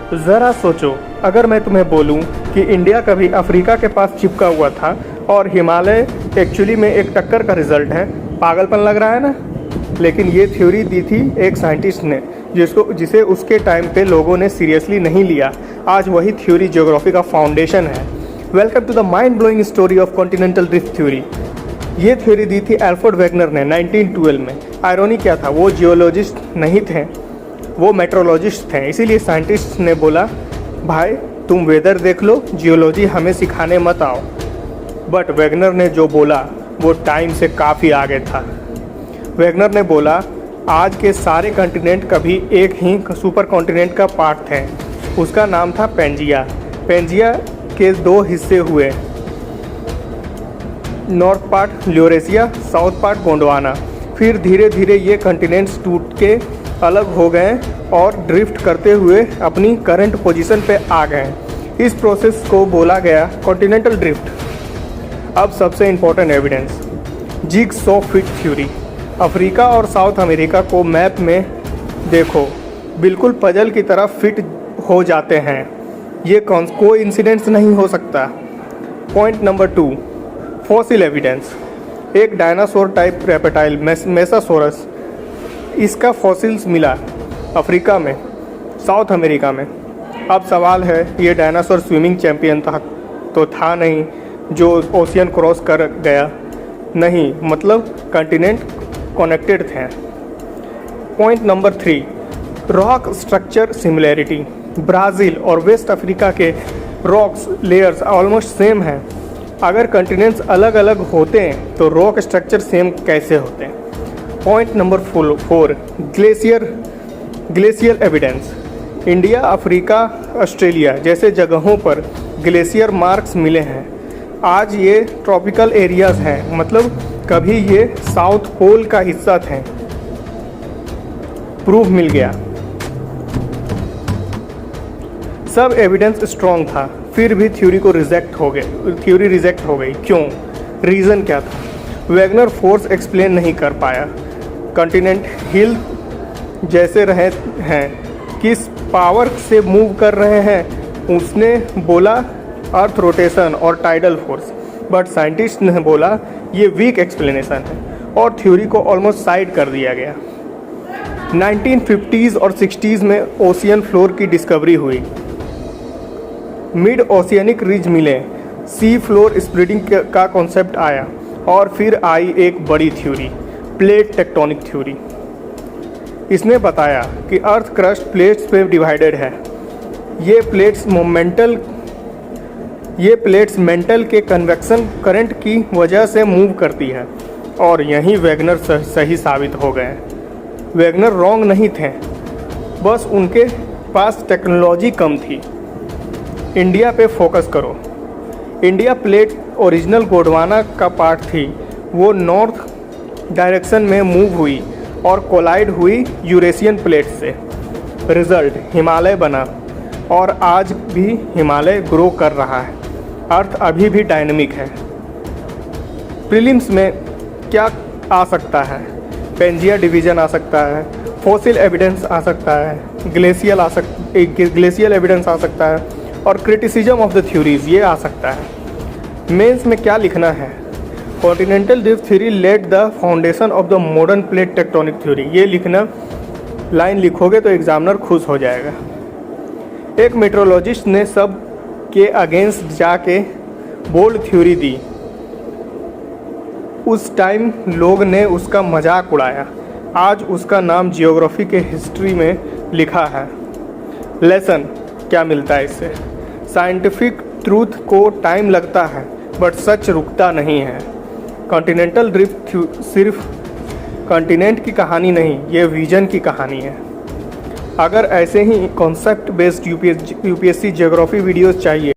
ज़रा सोचो, अगर मैं तुम्हें बोलूं कि इंडिया कभी अफ्रीका के पास चिपका हुआ था और हिमालय एक्चुअली में एक टक्कर का रिजल्ट है, पागलपन लग रहा है ना। लेकिन ये थ्योरी दी थी एक साइंटिस्ट ने जिसे उसके टाइम पे लोगों ने सीरियसली नहीं लिया। आज वही थ्योरी ज्योग्राफी का फाउंडेशन है। Welcome to the mind blowing story of continental drift theory. ये थ्योरी दी थी एल्फ्रेड वेगनर ने 1912 में। आयरनी क्या था, वो जियोलॉजिस्ट नहीं थे, वो मेट्रोलॉजिस्ट थे। इसीलिए साइंटिस्ट ने बोला, भाई तुम वेदर देख लो, जियोलॉजी हमें सिखाने मत आओ। बट वेगनर ने जो बोला वो टाइम से काफ़ी आगे था। वेगनर ने बोला, आज के सारे कॉन्टिनेंट कभी एक ही सुपर कॉन्टिनेंट का पार्ट थे। उसका नाम था पेंजिया। पेंजिया के दो हिस्से हुए, north part Laurasia, south part Gondwana. फिर धीरे धीरे ये कॉन्टिनेंट्स टूट के अलग हो गए और ड्रिफ्ट करते हुए अपनी करंट पोजीशन पे आ गए। इस प्रोसेस को बोला गया कॉन्टिनेंटल ड्रिफ्ट। अब सबसे important evidence, jigsaw fit theory. Africa और साउथ अमेरिका को मैप में देखो, बिल्कुल पजल की तरह फिट हो जाते हैं। ये कोई इंसिडेंट्स नहीं हो सकता। Point number 2, fossil evidence. एक डायनासोर टाइप रेप्टाइल मेसासोरस, इसका फॉसिल्स मिला अफ्रीका में, साउथ अमेरिका में। अब सवाल है, ये डायनासोर स्विमिंग चैंपियन तो था नहीं जो ओशियन क्रॉस कर गया, नहीं, मतलब कॉन्टिनेंट कनेक्टेड थे। Point number 3, rock structure similarity. Brazil और वेस्ट अफ्रीका के रॉक्स लेयर्स ऑलमोस्ट सेम हैं। अगर कॉन्टिनेंट्स अलग अलग होते हैं तो रॉक स्ट्रक्चर सेम कैसे होते हैं। Point number 4, glacier evidence. India, Africa, Australia जैसे जगहों पर ग्लेशियर मार्क्स मिले हैं। आज ये ट्रॉपिकल एरियाज़ हैं, मतलब कभी ये साउथ पोल का हिस्सा थे। प्रूफ मिल गया। सब एविडेंस स्ट्रॉन्ग था, फिर भी थ्योरी रिजेक्ट हो गई। क्यों? रीज़न क्या था? वेगनर फोर्स एक्सप्लेन नहीं कर पाया। कॉन्टिनेंट हिल जैसे रहे हैं, किस पावर से मूव कर रहे हैं? उसने बोला अर्थ रोटेशन और टाइडल फोर्स। बट साइंटिस्ट ने बोला ये वीक एक्सप्लेनेशन है और थ्योरी को ऑलमोस्ट साइड कर दिया गया। 1950s और 60s में ओशियन फ्लोर की डिस्कवरी हुई, मिड ओशियनिक रिज मिले, सी फ्लोर स्प्लिटिंग का कॉन्सेप्ट आया और फिर आई एक बड़ी थ्योरी, प्लेट टेक्टोनिक थ्योरी। इसने बताया कि अर्थ क्रस्ट प्लेट्स पे डिवाइडेड है। ये प्लेट्स मेंटल के कन्वेक्शन करंट की वजह से मूव करती है और यहीं वेगनर सही साबित हो गए। वेगनर रॉन्ग नहीं थे, बस उनके पास टेक्नोलॉजी कम थी। इंडिया पे फोकस करो। इंडिया प्लेट ओरिजिनल गोंडवाना का पार्ट थी, वो नॉर्थ डायरेक्शन में मूव हुई और कोलाइड हुई यूरेशियन प्लेट से। रिजल्ट हिमालय बना और आज भी हिमालय ग्रो कर रहा है। अर्थ अभी भी डायनेमिक है। प्रीलिम्स में क्या आ सकता है? पेंजिया डिवीजन आ सकता है, फॉसिल एविडेंस आ सकता है, ग्लेशियल एविडेंस आ सकता है और क्रिटिसिज्म ऑफ द थ्योरीज ये आ सकता है। मेंस में क्या लिखना है? Continental drift theory led the foundation of the modern plate tectonic theory. ये लिखना, लाइन लिखोगे तो एग्जामिनर खुश हो जाएगा। एक मेट्रोलॉजिस्ट ने सब के अगेंस्ट जाके बोल्ड थ्योरी दी। उस टाइम लोग ने उसका मजाक उड़ाया। आज उसका नाम जियोग्राफी के हिस्ट्री में लिखा है। लेसन क्या मिलता है इससे? साइंटिफिक ट्रूथ को टाइम लगता है बट सच रुकता नहीं है। कॉन्टिनेंटल ड्रिफ्ट सिर्फ कॉन्टिनेंट की कहानी नहीं, ये विजन की कहानी है। अगर ऐसे ही concept based UPSC geography videos चाहिए